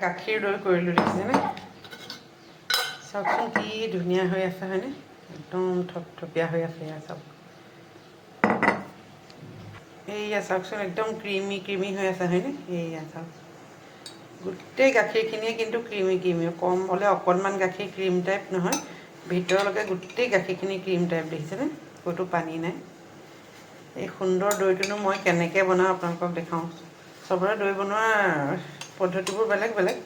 গাখীৰ দৈ কৰিলোঁ দেখিছেনে চাওকচোন কি ধুনীয়া হৈ আছে হয়নে একদম থপথপীয়া হৈ আছে এয়া চাওক এইয়া চাওকচোন একদম ক্ৰিমি হৈ আছে হয়নে এইয়া চাওক গোটেই গাখীৰখিনিয়ে কিন্তু ক্ৰিমি কম হ'লে অকণমান গাখীৰ ক্ৰীম টাইপ নহয় ভিতৰলৈকে গোটেই গাখীৰখিনি ক্ৰীম টাইপ দেখিছেনে ক'তো পানী নাই এই সুন্দৰ দৈটোনো মই কেনেকৈ বনাওঁ আপোনালোকক দেখাওঁ চবৰে দৈ বনোৱা পদ্ধতিবোৰ বেলেগ বেলেগ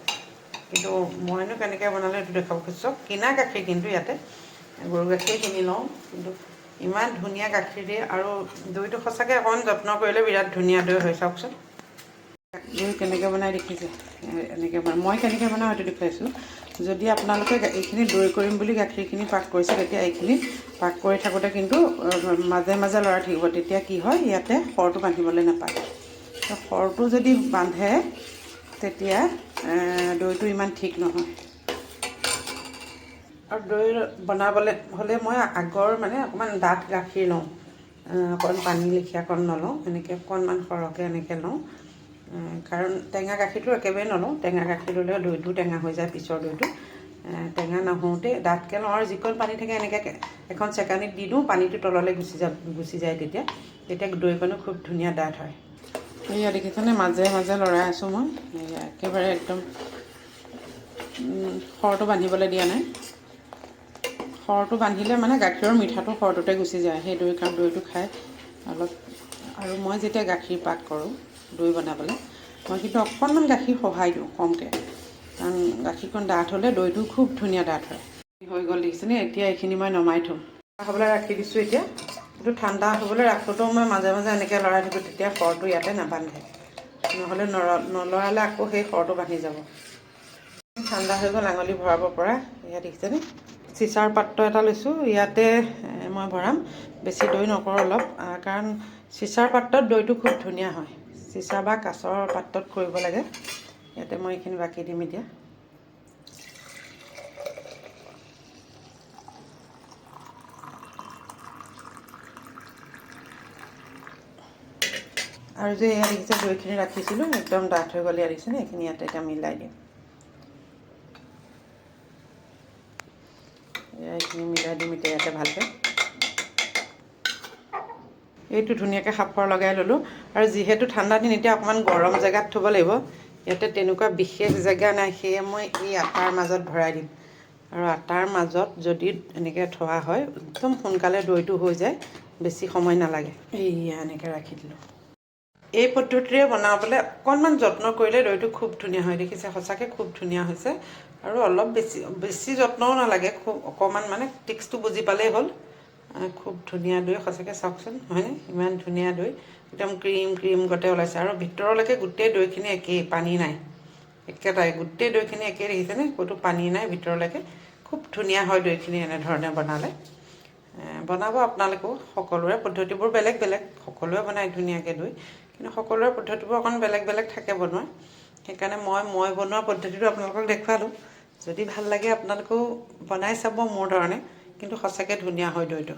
কিন্তু মইনো কেনেকৈ বনালে এইটো দেখাব খুজিছোঁ কিনা গাখীৰ কিন্তু ইয়াতে গৰু গাখীৰ কিনি লওঁ কিন্তু ইমান ধুনীয়া গাখীৰ দিয়ে আৰু দৈটো সঁচাকৈ অকণমান যত্ন কৰিলে বিৰাট ধুনীয়া দৈ হয় চাওকচোন দৈ কেনেকৈ বনাই দেখিছে এনেকৈ বনাই মই কেনেকৈ বনাওঁ সেইটো দেখুৱাইছোঁ যদি আপোনালোকে এইখিনি দৈ কৰিম বুলি গাখীৰখিনি পাক কৰিছে তেতিয়া এইখিনি পাক কৰি থাকোঁতে কিন্তু মাজে মাজে লৰাই থাকিব তেতিয়া কি হয় ইয়াতে সৰটো বান্ধিবলৈ নাপায় সৰটো যদি বান্ধে তেতিয়া দৈটো ইমান ঠিক নহয় আৰু দৈ বনাবলৈ হ'লে মই আগৰ মানে অকণমান ডাঠ গাখীৰ লওঁ অকণ পানী লেখীয়া অকণ নলওঁ এনেকৈ অকণমান সৰহকৈ এনেকৈ লওঁ কাৰণ টেঙা গাখীৰটো একেবাৰে নলওঁ টেঙা গাখীৰ ল'লে দৈটো টেঙা হৈ যায় পিছৰ দৈটো টেঙা নহওঁতে ডাঠকৈ লওঁ আৰু যিকণ পানী থাকে এনেকৈ এখন চেকানিত দি দিওঁ পানীটো তললৈ গুচি যায় তেতিয়া দৈকণো খুব ধুনীয়া ডাঠ হয় এয়া দেখিছেনে মাজে মাজে লৰাই আছোঁ মই এয়া একেবাৰে একদম সৰটো বান্ধিবলৈ দিয়া নাই সৰটো বান্ধিলে মানে গাখীৰৰ মিঠাটো সৰটোতে গুচি যায় সেই দৈটো খাই অলপ আৰু মই যেতিয়া গাখীৰ পাক কৰোঁ দৈ বনাবলৈ মই কিন্তু অকণমান গাখীৰ সহায় দিওঁ কমকৈ কাৰণ গাখীৰকণ ডাঠ হ'লে দৈটো খুব ধুনীয়া ডাঠ হয় হৈ গ'ল দেখিছেনে এতিয়া এইখিনি মই নমাই থ'ম হ'বলৈ ৰাখি দিছোঁ এতিয়া কিন্তু ঠাণ্ডা হ'বলৈ ৰাখোঁতেও মই মাজে মাজে এনেকৈ লৰাই থাকোঁ তেতিয়া সৰটো ইয়াতে নাবান্ধে নহ'লে নলৰালে আকৌ সেই সৰটো বান্ধি যাব ঠাণ্ডা হৈ গ'ল আঙুলি ভৰাব পৰা এয়া দেখিছেনে চিচাৰ পাত্ৰ এটা লৈছোঁ ইয়াতে মই ভৰাম বেছি দৈ নকৰোঁ অলপ কাৰণ চিচাৰ পাত্ৰত দৈটো খুব ধুনীয়া হয় চিচা বা কাঁচৰ পাত্ৰত কৰিব লাগে ইয়াতে মই এইখিনি বাকি দিম এতিয়া আৰু যে এয়া দেখিছে দৈখিনি ৰাখিছিলোঁ একদম ডাঠ হৈ গ'ল এয়া দেখিছেনে এইখিনি ইয়াতে এতিয়া মিলাই দিম এইখিনি মিলাই দিম এতিয়া ইয়াতে ভালকৈ এইটো ধুনীয়াকৈ সাফৰ লগাই ল'লোঁ আৰু যিহেতু ঠাণ্ডা দিন এতিয়া অকণমান গৰম জেগাত থ'ব লাগিব ইয়াতে তেনেকুৱা বিশেষ জেগা নাই সেয়ে মই এই আটাৰ মাজত ভৰাই দিম আৰু আটাৰ মাজত যদি এনেকৈ থোৱা হয় একদম সোনকালে দৈটো হৈ যায় বেছি সময় নালাগে এইয়া এনেকৈ ৰাখি দিলোঁ এই পদ্ধতিৰে বনাবলৈ অকণমান যত্ন কৰিলে দৈটো খুব ধুনীয়া হয় দেখিছে সঁচাকৈ খুব ধুনীয়া হৈছে আৰু অলপ বেছি যত্নও নালাগে খুব অকণমান মানে টিক্সটো বুজি পালেই হ'ল খুব ধুনীয়া দৈ সঁচাকৈ চাওকচোন হয়নে ইমান ধুনীয়া দৈ একদম ক্ৰীম গতে ওলাইছে আৰু ভিতৰলৈকে গোটেই দৈখিনি একেই পানী নাই একেটাই গোটেই দৈখিনি একেই দেখিছেনে ক'তো পানী নাই ভিতৰলৈকে খুব ধুনীয়া হয় দৈখিনি এনেধৰণে বনালে বনাব আপোনালোকেও সকলোৰে পদ্ধতিবোৰ বেলেগ বেলেগ সকলোৱে বনায় ধুনীয়াকৈ দৈ কিন্তু সকলোৰে পদ্ধতিবোৰ অকণ বেলেগ বেলেগ থাকে বনোৱা সেইকাৰণে মই বনোৱা পদ্ধতিটো আপোনালোকক দেখুৱালোঁ যদি ভাল লাগে আপোনালোকেও বনাই চাব মোৰ ধৰণে কিন্তু সঁচাকৈ ধুনীয়া হয় দৈটো